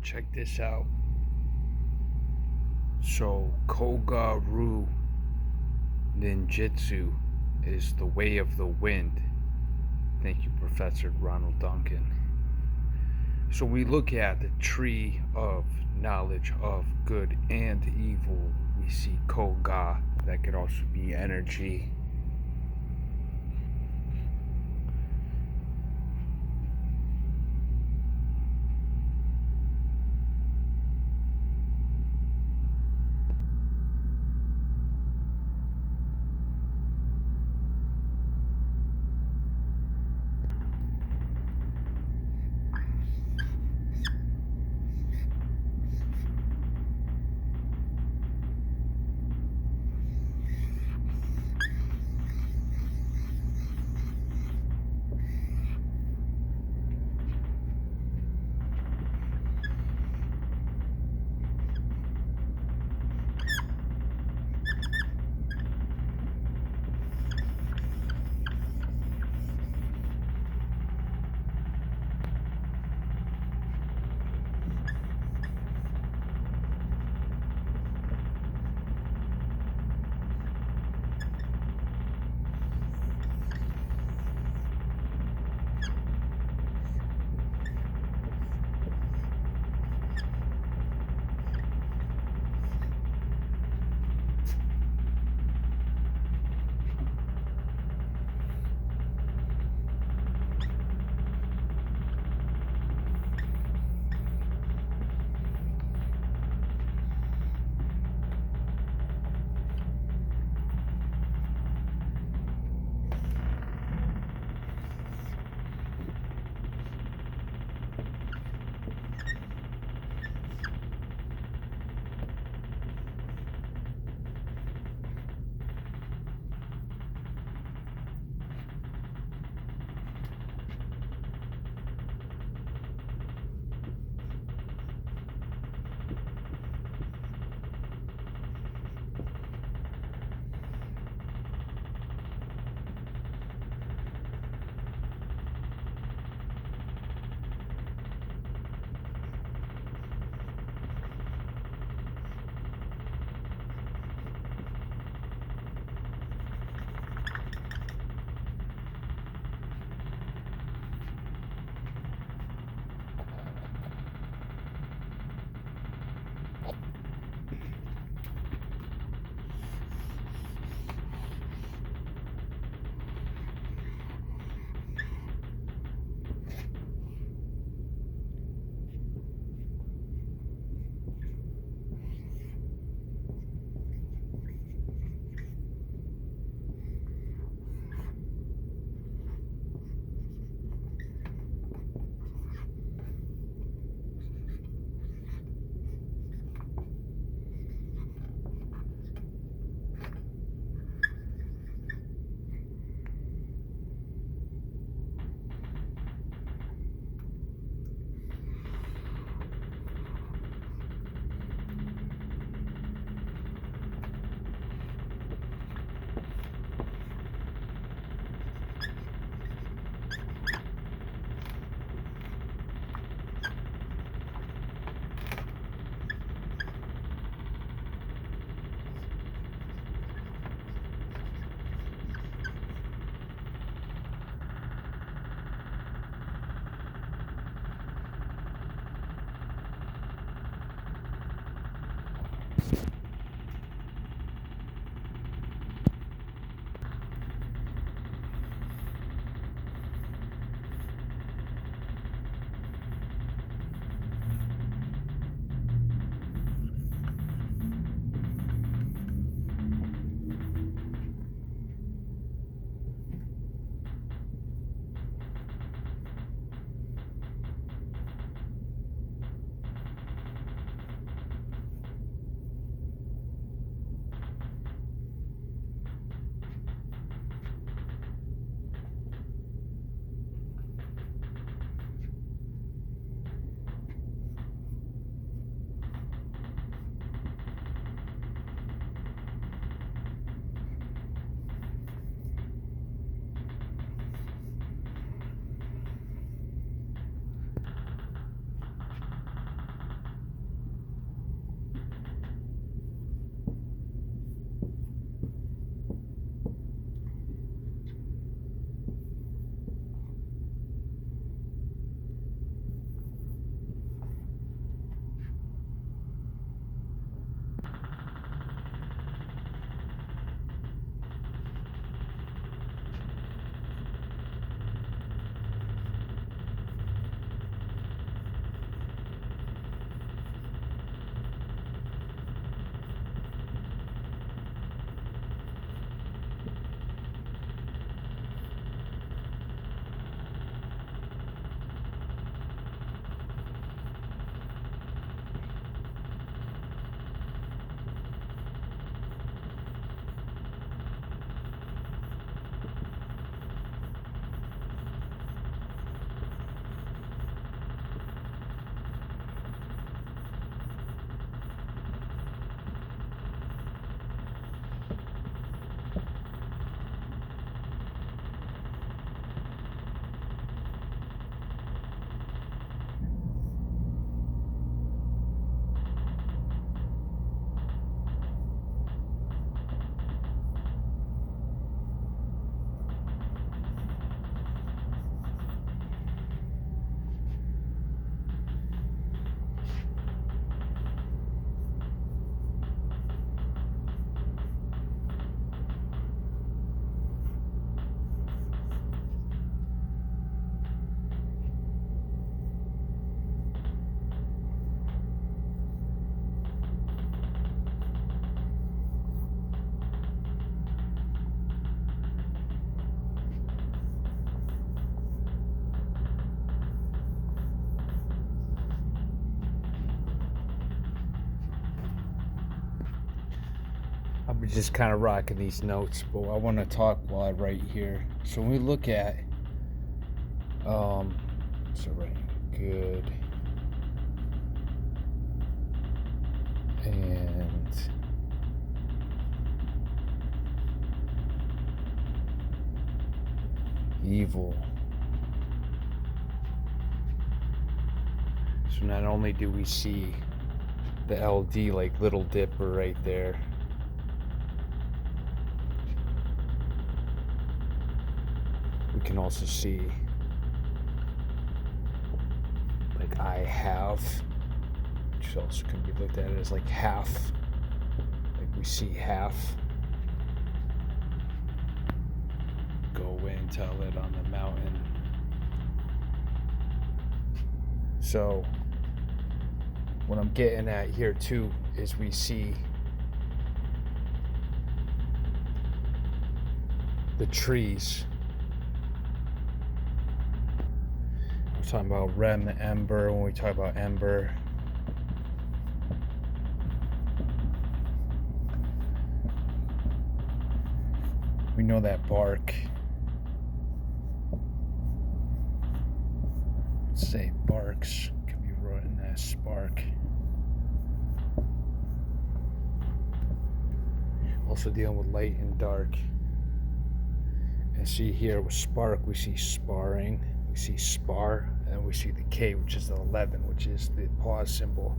Check this out. So, Koga-Ru Ninjutsu is the way of the wind. Thank you, Professor Ronald Duncan. So, we look at the tree of knowledge of good and evil. We see Koga, that could also be energy. I'm just kind of rocking these notes, but I want to talk while I write here. So when we look at, so right, good and evil. So not only do we see the LD like Little Dipper right there, we can also see like I have, which also can be looked at as like half, like we see half. Go in, tell it on the mountain. So what I'm getting at here too is we see the trees. We're talking about Rem Ember. When we talk about Ember, we know that bark. Let's say barks can be written as spark. Also dealing with light and dark. And see here with spark, we see sparring, we see spar, and we see the K, which is the 11, which is the pause symbol.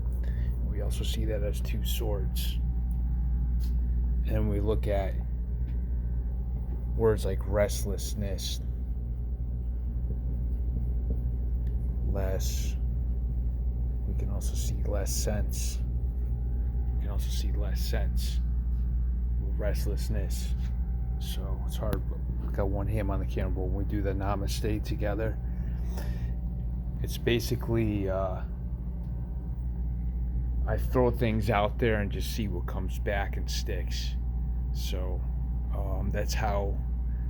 We also see that as two swords. And we look at words like restlessness, less. We can also see less sense. We can also see less sense with restlessness. So it's hard. I've got one hand on the camera, but when we do the namaste together, it's basically I throw things out there and just see what comes back and sticks. So that's how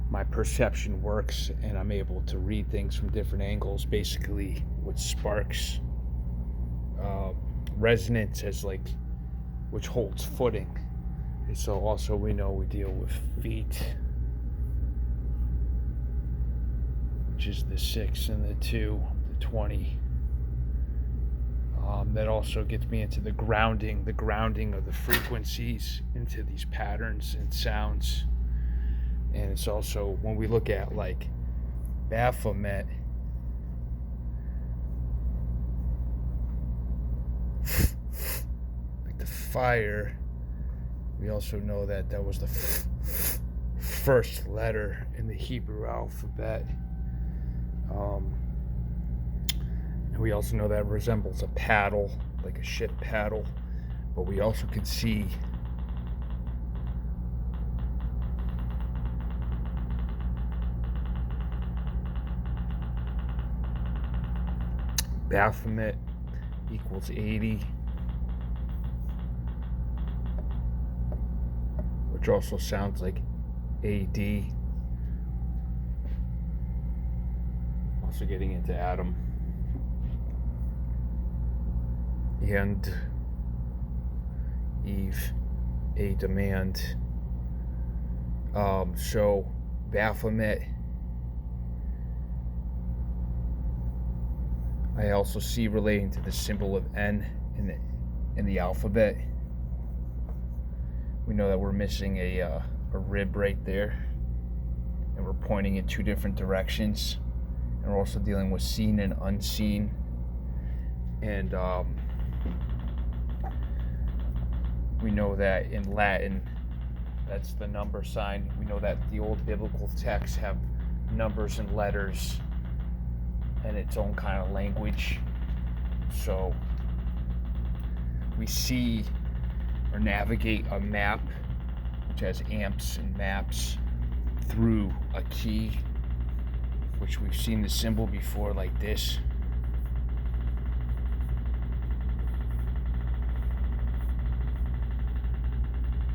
my perception works, and I'm able to read things from different angles, basically what sparks resonance as like, which holds footing. And so also we know we deal with feet, which is the 6 and the 2, the 20. That also gets me into the grounding of the frequencies into these patterns and sounds. And it's also, when we look at like Baphomet, like the fire, we also know that that was the first letter in the Hebrew alphabet. And we also know that resembles a paddle, like a ship paddle. But we also can see Baphomet equals 80, which also sounds like AD. Also getting into Adam. And Eve, a demand. So Baphomet, I also see relating to the symbol of N in the alphabet. We know that we're missing a rib right there, and we're pointing in two different directions, and we're also dealing with seen and unseen. And we know that in Latin, that's the number sign. We know that the old biblical texts have numbers and letters and its own kind of language. So we see or navigate a map, which has amps and maps, through a key, which we've seen the symbol before like this.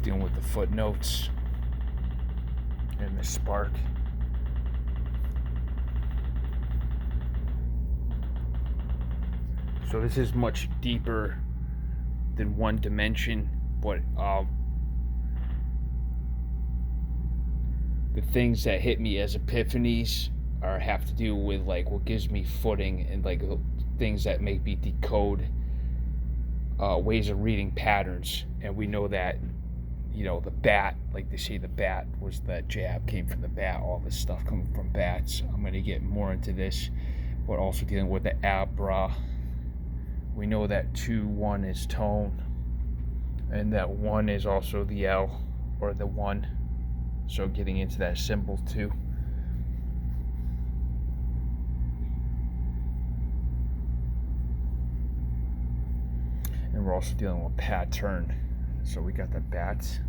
Dealing with the footnotes and the spark. So this is much deeper than one dimension, but the things that hit me as epiphanies have to do with like what gives me footing and like things that make me decode ways of reading patterns. And we know that, you know, the bat, like they say the bat was, that jab came from the bat, all this stuff coming from bats. I'm going to get more into this, but also dealing with the abra. We know that 2-1 is tone, and that 1 is also the L, or the 1. So getting into that symbol too. And we're also dealing with pattern. So we got the bats,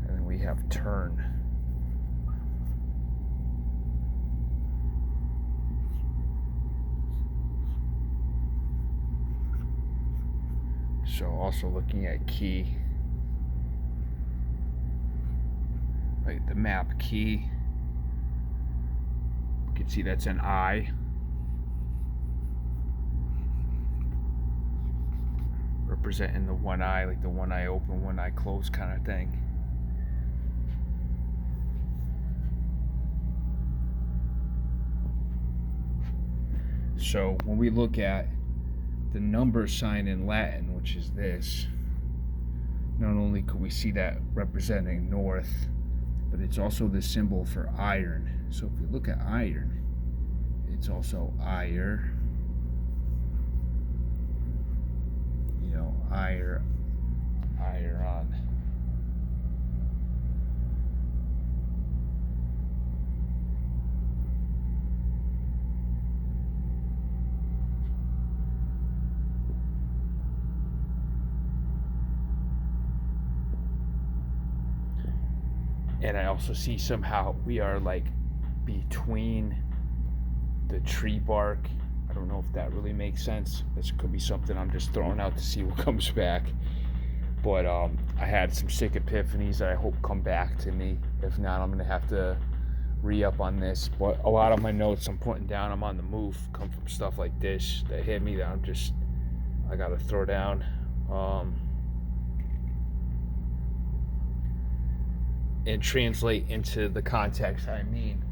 and then we have turn. So also looking at key, like the map key, you can see that's an I. Representing the one eye, like the one eye open, one eye closed kind of thing. So when we look at the number sign in Latin, which is this, not only could we see that representing north, but it's also the symbol for iron. So if we look at iron, it's also ire. You know, iron. And I also see somehow we are like between the tree bark. I don't know if that really makes sense. This could be something I'm just throwing out to see what comes back. But I had some sick epiphanies that I hope come back to me. If not, I'm going to have to re-up on this. But a lot of my notes I'm putting down, I'm on the move, come from stuff like this that hit me that I got to throw down. And translate into the context I mean,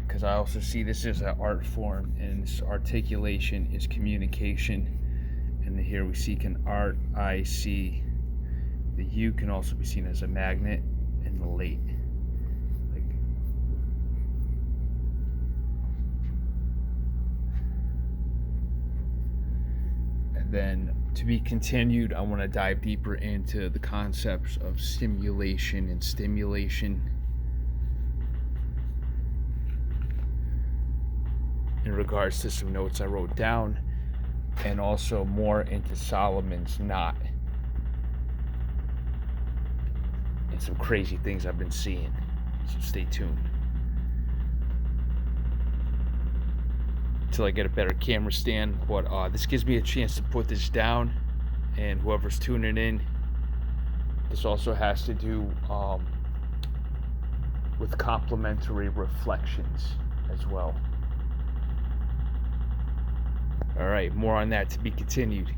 because I also see this as an art form, and this articulation is communication. And here we see an art, I see. The U can also be seen as a magnet, and the late. And then to be continued, I want to dive deeper into the concepts of simulation and stimulation in regards to some notes I wrote down, and also more into Solomon's knot and some crazy things I've been seeing. So stay tuned until I get a better camera stand. But this gives me a chance to put this down, and whoever's tuning in, this also has to do with complementary reflections as well. All right, more on that to be continued.